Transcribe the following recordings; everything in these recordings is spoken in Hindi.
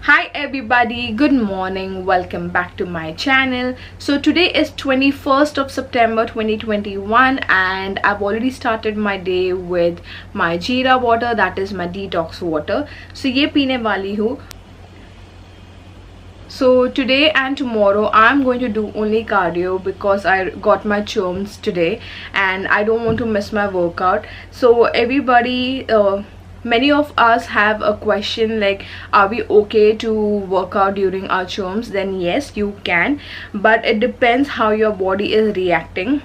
Hi everybody, good morning, welcome back to my channel. So today is 21st of September 2021 and I've already started my day with my jeera water, that is my detox water. So ये पीने वाली हूँ. So today and tomorrow I'm going to do only cardio because I got my chums today and I don't want to miss my workout. So everybody, many of us have a question like, are we okay to work out during our chums? Then yes, you can, but it depends how your body is reacting.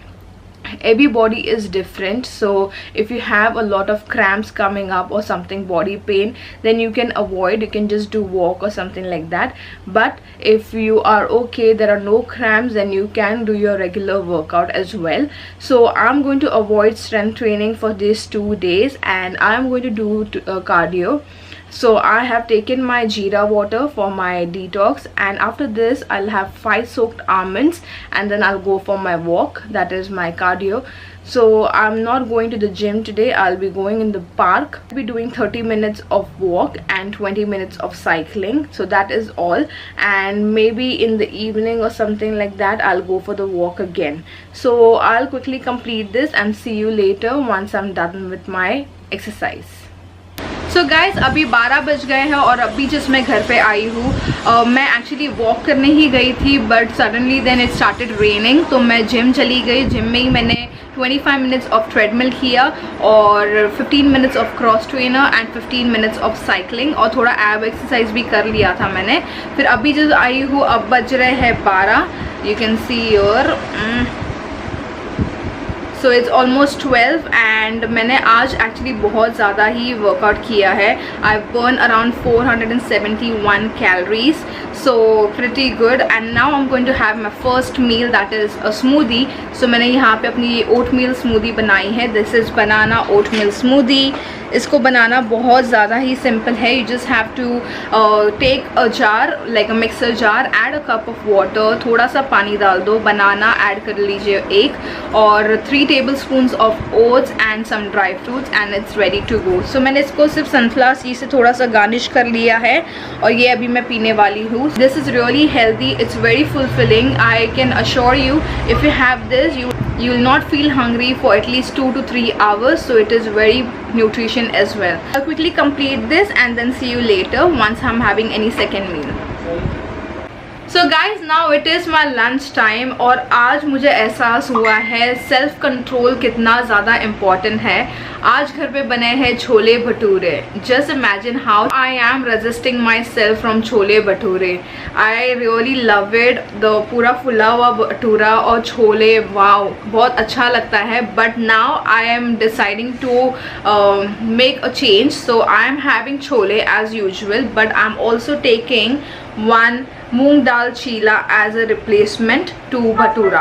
Every body is different, so if you have a lot of cramps coming up or something, body pain, then you can avoid, you can just do walk or something like that. But if you are okay, there are no cramps, then you can do your regular workout as well. So I'm going to avoid strength training for these 2 days and I'm going to do cardio. So I have taken my jeera water for my detox, and after this I'll have 5 soaked almonds and then I'll go for my walk, that is my cardio. So I'm not going to the gym today, I'll be going in the park. I'll be doing 30 minutes of walk and 20 minutes of cycling, so that is all. And maybe in the evening or something like that I'll go for the walk again. So I'll quickly complete this and see you later once I'm done with my exercise. So guys अभी 12 बज गए हैं और अभी जस्ट मैं घर पे आई हूँ. मैं एक्चुअली वॉक करने ही गई थी but suddenly then it started raining, तो मैं जिम चली गई. जिम में ही मैंने 25 मिनट्स ऑफ ट्रेडमिल किया और 15 minutes of cross trainer and 15 minutes of cycling और थोड़ा एब एक्सरसाइज भी कर लिया था मैंने. फिर अभी जस्ट आई हूँ, अब बज रहे हैं 12. You can see your so it's almost 12 and मैंने आज एक्चुअली बहुत ज़्यादा ही वर्कआउट किया है. I burn around 471 calories, so pretty good. And now I am going to have my first meal, that is a smoothie. So मैंने यहाँ पे अपनी ये ओट मील स्मूदी बनाई है. This is banana oatmeal smoothie. इसको बनाना बहुत ज़्यादा ही सिंपल है. You just have to take a jar, like a mixer jar, add a cup of water, थोड़ा सा पानी डाल दो, बनाना ऐड कर लीजिए एक, और 3 tablespoons of oats and some dry fruits and it's ready to go. So मैंने इसको सिर्फ सनफ्लावर सीड से थोड़ा सा गार्निश कर लिया है और ये अभी मैं पीने वाली हूँ. This is really healthy, it's very fulfilling. I can assure you if you have this you will not feel hungry for at least 2 to 3 hours, so it is very nutrition as well. I'll quickly complete this and then see you later once I'm having any second meal. So guys now it is my lunch time और आज मुझे एहसास हुआ है सेल्फ कंट्रोल कितना ज़्यादा इम्पॉर्टेंट है. आज घर पे बने हैं chole bhature. Just imagine how I am resisting my self from chole bhature. I really love it. The पूरा फुला हुआ भटूरा और छोले, वाओ, बहुत अच्छा लगता है. But now I am deciding to make a change. So I am having chole as usual, but I am also taking 1 moong dal chila as a replacement to bhatura.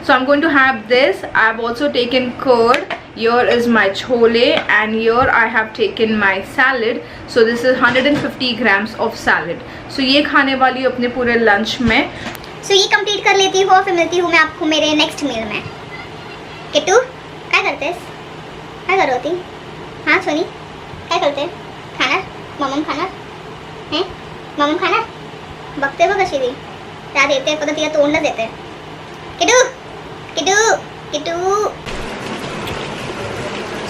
So I'm going to have this. I've also taken curd. Here is my chole and here I have taken my salad. So this is 150 grams of salad. So ये खाने वाली अपने पूरे लंच में. So ये कंप्लीट कर लेती हूँ, फिर मिलती हूँ मैं आपको मेरे नेक्स्ट मील में. किट्टू क्या करते क्या कर होती? हाँ सोनी क्या करते? खाना मम्म खाना हैं, मम्म खाना बघते बघ कशी ती त्या देते पण तिला तोंड देते. Kitu Kitu Kitu.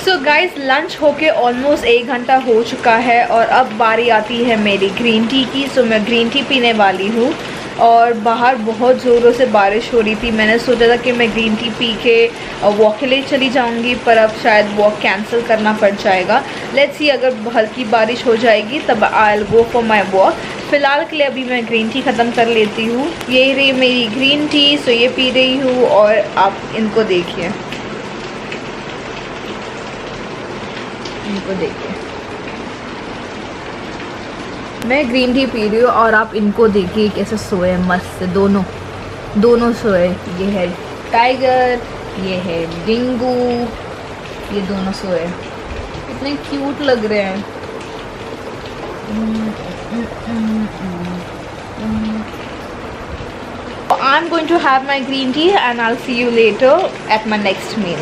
So guys lunch होके ऑलमोस्ट 1 घंटा हो चुका है और अब बारी आती है मेरी ग्रीन टी की. सो मैं ग्रीन टी पीने वाली हूँ और बाहर बहुत ज़ोरों से बारिश हो रही थी. मैंने सोचा था कि मैं ग्रीन टी पी के वॉक के लिए चली जाऊंगी, पर अब शायद वॉक कैंसिल करना पड़ जाएगा. लेट्स सी, अगर हल्की बारिश हो जाएगी तब I will go for my walk. फ़िलहाल के लिए अभी मैं ग्रीन टी ख़त्म कर लेती हूँ. यही रही मेरी ग्रीन टी. सो ये पी रही हूँ और आप इनको देखिए, इनको देखिए. मैं ग्रीन टी पी रही हूँ और आप इनको देखिए कैसे सोए मस्त से. दोनों सोए. ये है टाइगर, ये है डिंगू, ये दोनों सोए. कितने क्यूट लग रहे हैं. I'm going to have my green tea and I'll see you later at my next meal.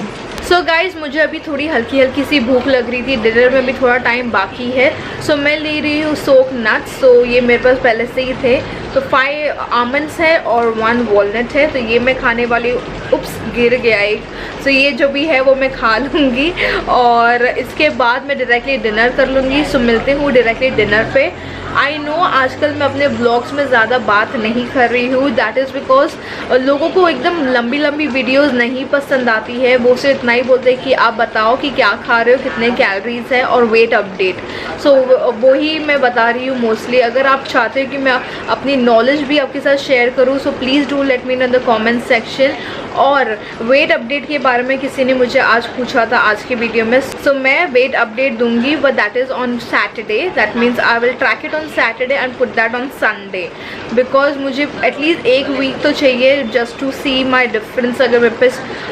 So guys मुझे अभी थोड़ी हल्की हल्की सी भूख लग रही थी, डिनर में भी थोड़ा टाइम बाकी है। सो मैं ले रही हूँ सोक नट्स। सो ये मेरे पास पहले से ही थे। तो 5 आमंड्स है और 1 वॉलनट है। तो ये मैं खाने वाली हूँ। उप्स, गिर गया एक। सो ये जो भी है वो मैं खा लूँगी और इसके बाद मैं डायरेक्टली डिनर कर लूँगी। सो मिलते हूँ डायरेक्टली डिनर पे। आई नो आजकल मैं अपने ब्लॉग्स में ज़्यादा बात नहीं कर रही हूँ, दैट इज़ बिकॉज लोगों को एकदम लंबी लंबी वीडियोस नहीं पसंद आती है। वो सिर्फ इतना ही बोलते हैं कि आप बताओ कि क्या खा रहे हो, कितने कैलोरीज है और वेट अपडेट। सो वो ही मैं बता रही हूँ मोस्टली। अगर आप चाहते हो कि मैं अपनी नॉलेज भी आपके साथ शेयर करूँ, so please do let me know in the comment section. और वेट अपडेट के बारे में किसी ने मुझे आज पूछा था आज के वीडियो में। सो मैं वेट अपडेट दूंगी, but that is on Saturday. That means I will track it on Saturday and put that on Sunday, because मुझे एटलीस्ट एक वीक तो चाहिए just to see my difference. अगर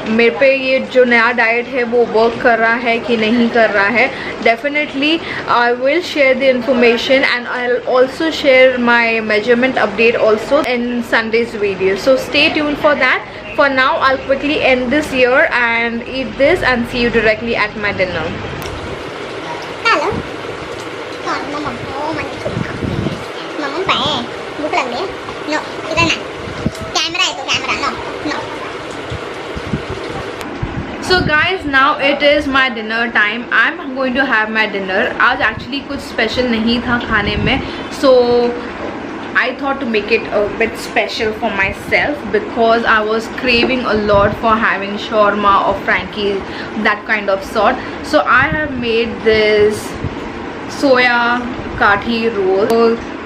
मेरे पे ये जो नया डाइट है वो वर्क कर रहा है कि नहीं कर रहा है। Definitely I will share the information and I will also share my measurement update also in Sundays video. So stay tune for that. For now, I'll quickly end this here and eat this and see you directly at my dinner. Hello. Còn mầm ô mình thục mầm phải bút lần đấy. No, इधर ना. Camera है तो camera no. So guys, now it is my dinner time. I'm going to have my dinner. आज actually कुछ special नहीं था खाने में, so I thought to make it a bit special for myself because I was craving a lot for having shawarma or Frankie, that kind of sort. So I have made this soya kathi roll. So,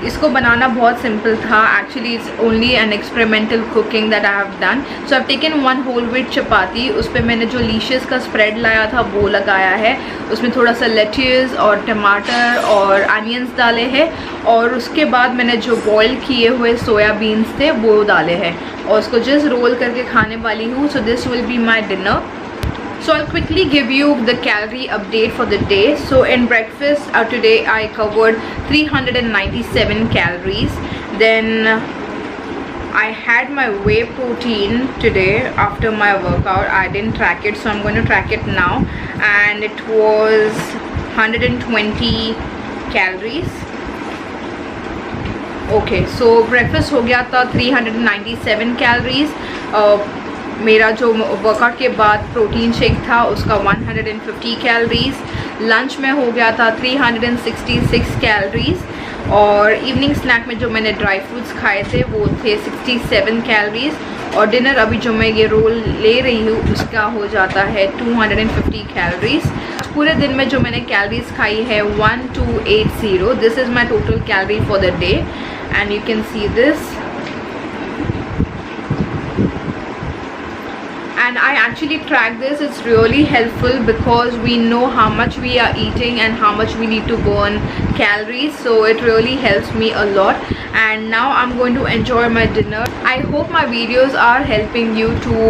इसको बनाना बहुत सिंपल था. Actually it's only an experimental cooking that I have done. So I've taken 1 whole wheat चपाती. उस पर मैंने जो लीशियस का स्प्रेड लाया था वो लगाया है. उसमें थोड़ा सा लेट्यूस और टमाटर और अनियंस डाले हैं और उसके बाद मैंने जो बॉईल किए हुए सोयाबीन्स थे वो डाले हैं और उसको जस्ट रोल करके खाने वाली हूँ. So this will be my dinner. So I'll quickly give you the calorie update for the day. So in breakfast today I covered 397 calories. Then I had my whey protein today after my workout. I didn't track it, so I'm going to track it now, and it was 120 calories. Okay, so breakfast हो गया था 397 calories. मेरा जो वर्कआउट के बाद प्रोटीन शेक था उसका 150 कैलोरीज. लंच में हो गया था 366 कैलोरीज और इवनिंग स्नैक में जो मैंने ड्राई फ्रूट्स खाए थे वो थे 67 कैलोरीज. और डिनर अभी जो मैं ये रोल ले रही हूँ उसका हो जाता है 250 कैलोरीज. पूरे दिन में जो मैंने कैलोरीज खाई है 1280. This is my total calorie for the day and you can see this. And I actually track this. It's really helpful because we know how much we are eating and how much we need to burn calories, so it really helps me a lot. And now I'm going to enjoy my dinner. I hope my videos are helping you to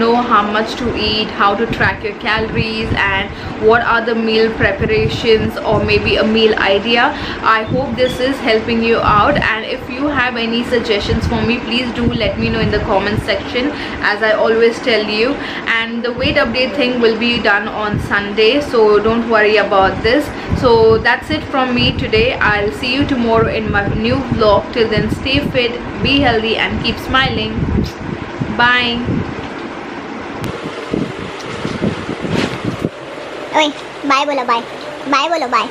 know how much to eat, how to track your calories and what are the meal preparations or maybe a meal idea. I hope this is helping you out, and if you have any suggestions for me, please do let me know in the comment section, as I always tell you. And the weight update thing will be done on Sunday, so don't worry about this. So that's it from me today. I'll see you tomorrow in my new vlog. Till then, stay fit, be healthy and keep smiling. Bye. Oi, bye bolo bye. Bye bolo bye.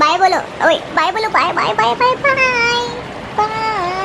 Bye bolo. Oi, bye bolo bye bye bye bye bye.